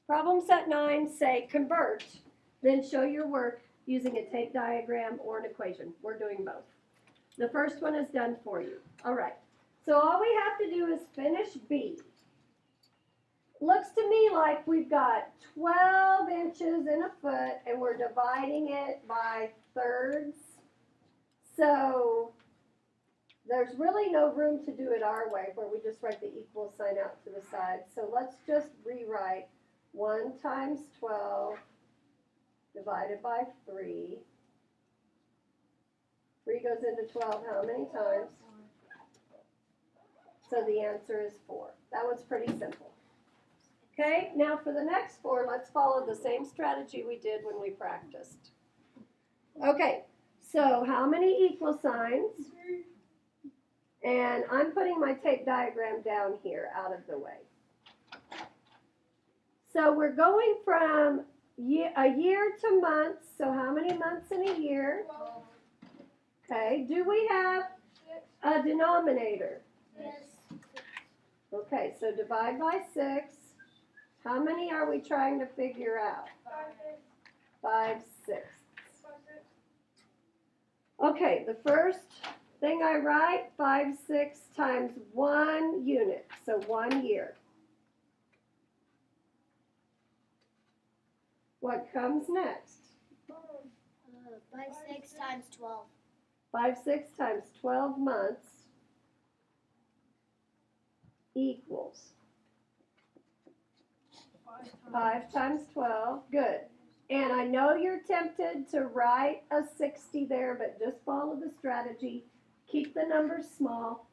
Problem set 9, say convert, then show your work using a tape diagram or an equation. We're doing both. The first one is done for you. All right. So all we have to do is finish B. Looks to me like we've got 12 inches in a foot and we're dividing it by thirds. So there's really no room to do it our way where we just write the equal sign out to the side. So let's just rewrite 1 times 12 divided by 3. 3 goes into 12 how many times? So the answer is 4. That one's pretty simple. Okay, now for the next 4, let's follow the same strategy we did when we practiced. Okay, so how many equal signs? And I'm putting my tape diagram down here out of the way. So we're going from a year to months. So how many months in a year? 12. Okay, do we have a denominator? Yes. Okay, so divide by 6. How many are we trying to figure out? 5/6. Okay, the first thing I write, 5/6 times 1 unit, so 1 year. What comes next? 5/6 times 12. 5/6 times 12 months equals 5 times 12. Good. And I know you're tempted to write a 60 there, but just follow the strategy. Keep the numbers small.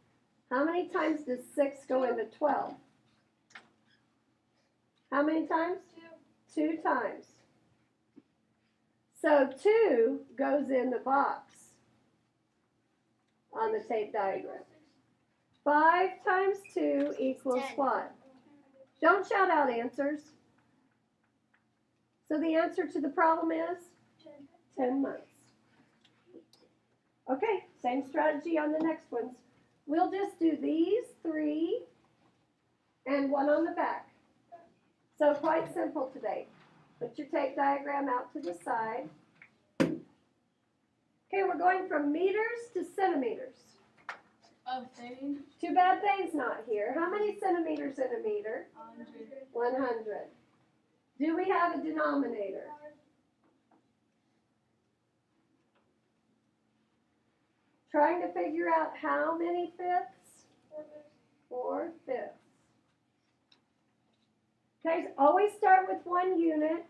How many times does 6 go into 12? How many times? 2 times. So 2 goes in the box on the tape diagram. 5 times 2 equals 10. what? Don't shout out answers. So the answer to the problem is 10 months. Okay, same strategy on the next ones. We'll just do these 3 and 1 on the back. So quite simple today. Put your tape diagram out to the side. Okay, we're going from meters to centimeters. A thing. Too bad Thane's not here. How many centimeters in a meter? 100. 100. Do we have a denominator? Trying to figure out how many fifths? 4 fifths. Okay, so always start with 1 unit.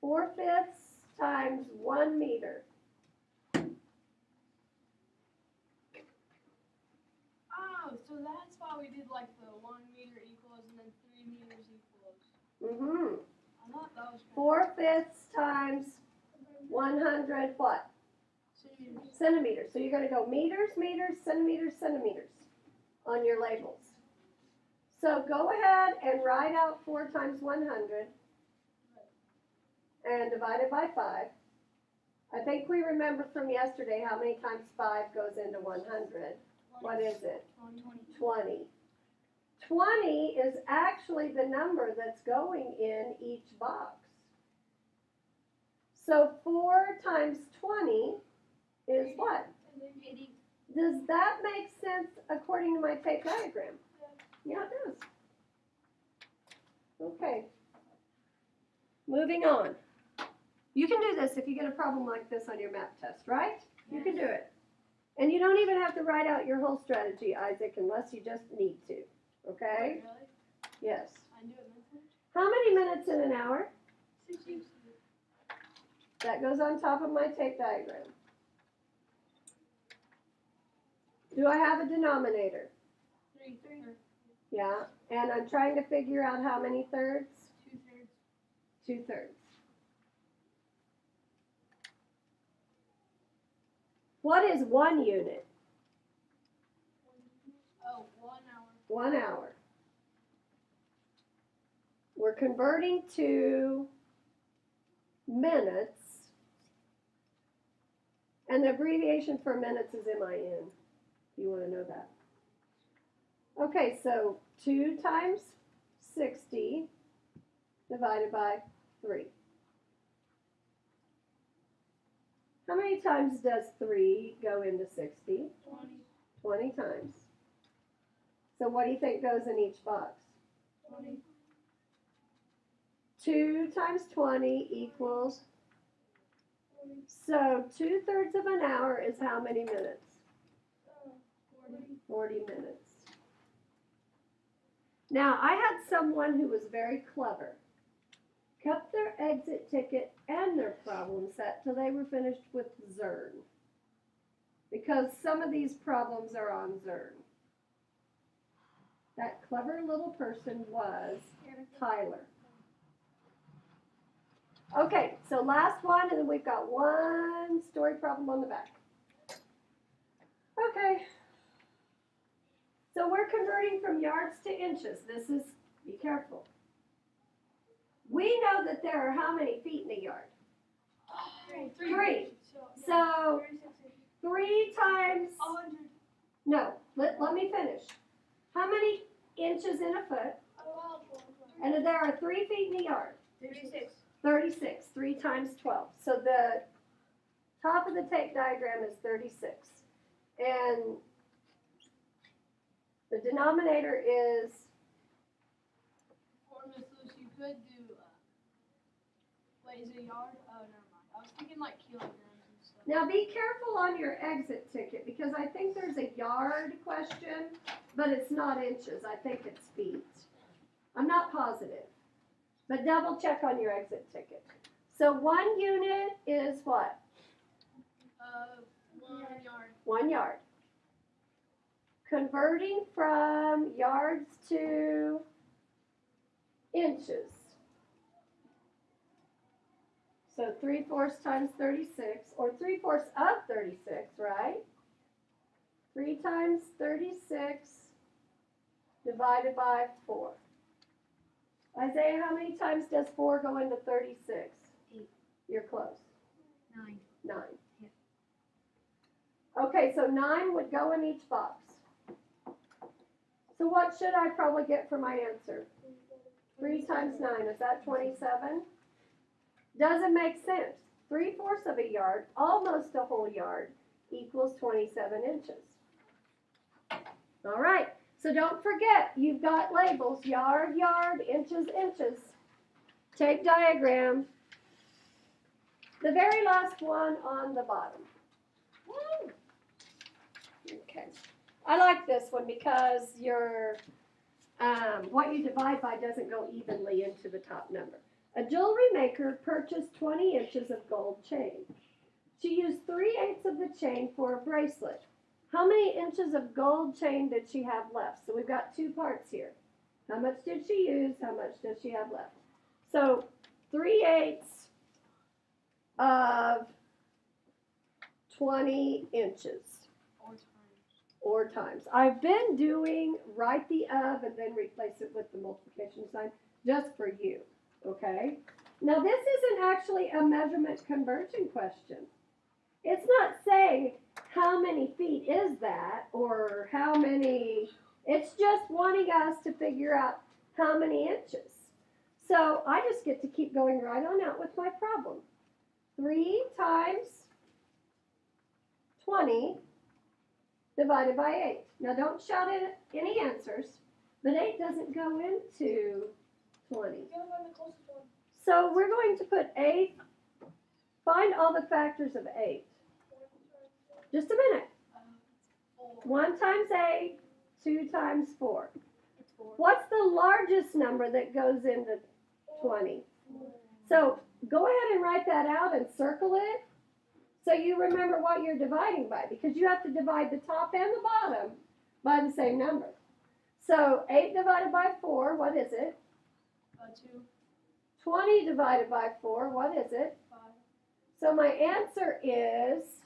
4 fifths times 1 meter. Oh, so that's why we did like the 1 meter equals and then 3 meters equals. Mm-hmm. I thought that was 4 fifths times 100 what? Centimeters. So you're going to go meters, meters, centimeters, centimeters on your labels. So go ahead and write out 4 times 100 and divide it by 5. I think we remember from yesterday how many times 5 goes into 100. What is it? 20. 20 is actually the number that's going in each box. So 4 times 20 is what? 80. Does that make sense according to my tape diagram? Yeah, it does. Okay. Moving on. You can do this if you get a problem like this on your math test, right? You can do it. And you don't even have to write out your whole strategy, Isaac, unless you just need to. Okay? Really? Yes. I can do it mentally? How many minutes in an hour? 60. That goes on top of my tape diagram. Do I have a denominator? 3. Yeah. And I'm trying to figure out how many thirds? 2/3. 2/3. What is 1 unit? Oh, 1 hour. 1 hour. We're converting to minutes. And the abbreviation for minutes is MIN. You want to know that. Okay, so 2 times 60 divided by 3. How many times does 3 go into 60? 20. 20 times. So what do you think goes in each box? 20. 2 times 20 equals, so 2/3 of an hour is how many minutes? 40. 40 minutes. Now, I had someone who was very clever, kept their exit ticket and their problem set till they were finished with Zern, because some of these problems are on Zern. That clever little person was Tyler. Okay, so last one, and then we've got one story problem on the back. Okay. So we're converting from yards to inches. This is, be careful. We know that there are how many feet in a yard? 3. So 3 times, 100. no, let me finish. How many inches in a foot? And there are 3 feet in a yard. 36. 36, 3 times 12. So the top of the tape diagram is 36. And the denominator is, Or Miss Lucy, you could do, wait, is it a yard? Oh, never mind. I was thinking like kilograms and stuff. now be careful on your exit ticket because I think there's a yard question, but it's not inches. I think it's feet. I'm not positive, but double check on your exit ticket. So 1 unit is what? 1 yard. 1 yard. Converting from yards to inches. So 3/4 times 36, or 3/4 of 36, right? 3 times 36 divided by 4. Isaiah, how many times does 4 go into 36? 8. You're close. 9. 9. Yeah. Okay, so 9 would go in each box. So what should I probably get for my answer? 3 times 9, is that 27? Doesn't make sense. 3/4 of a yard, almost a whole yard, equals 27 inches. All right, so don't forget, you've got labels, yard, yard, inches, inches. Tape diagram. The very last one on the bottom. Woo! Okay. I like this one because your what you divide by doesn't go evenly into the top number. A jewelry maker purchased 20 inches of gold chain. She used 3/8 of the chain for a bracelet. How many inches of gold chain did she have left? So we've got 2 parts here. How much did she use? How much does she have left? So 3/8 of 20 inches. Or times. I've been doing write the of and then replace it with the multiplication sign just for you, okay? Now this isn't actually a measurement conversion question. It's not saying how many feet is that or how many, it's just wanting us to figure out how many inches. So I just get to keep going right on out with my problem. 3 times 20 divided by 8. Now don't shout at any answers, but 8 doesn't go into 20. So we're going to put 8, find all the factors of 8. Just a minute. 1 times 8, 2 times 4. What's the largest number that goes into 20? So go ahead and write that out and circle it. So you remember what you're dividing by, because you have to divide the top and the bottom by the same number. So 8 divided by 4, what is it? 2. 20 divided by 4, what is it? 5. So my answer is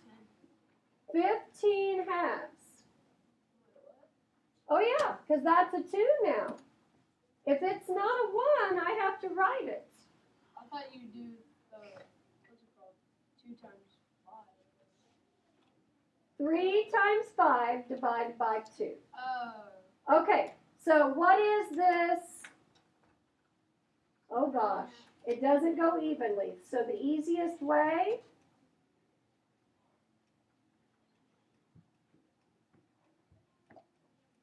15 halves. Oh yeah, because that's a 2 now. If it's not a 1, I have to write it. I thought you do, what's it called? 2 times 5. 3 times 5 divided by 2. Oh. Okay, so what is this? Oh gosh, it doesn't go evenly. So the easiest way,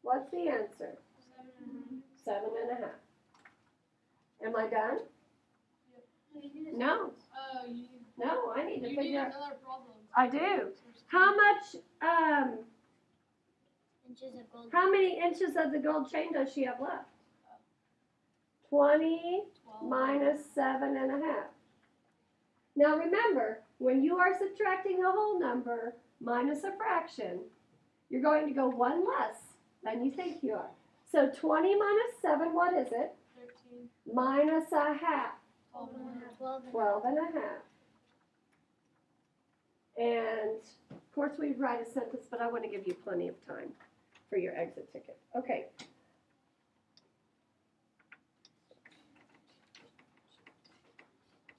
what's the answer? 7.5. Am I done? No, Oh, no, I need to you need figure out. another problem. I do. How much, Inches of gold. how many inches of the gold chain does she have left? 20 minus 7.5. Now remember, when you are subtracting a whole number minus a fraction, you're going to go one less than you think you are. So 20 minus 7, what is it? 13, Minus a half, 12 and a half. 12 and a half. And of course we'd write a sentence, but I want to give you plenty of time for your exit ticket. Okay,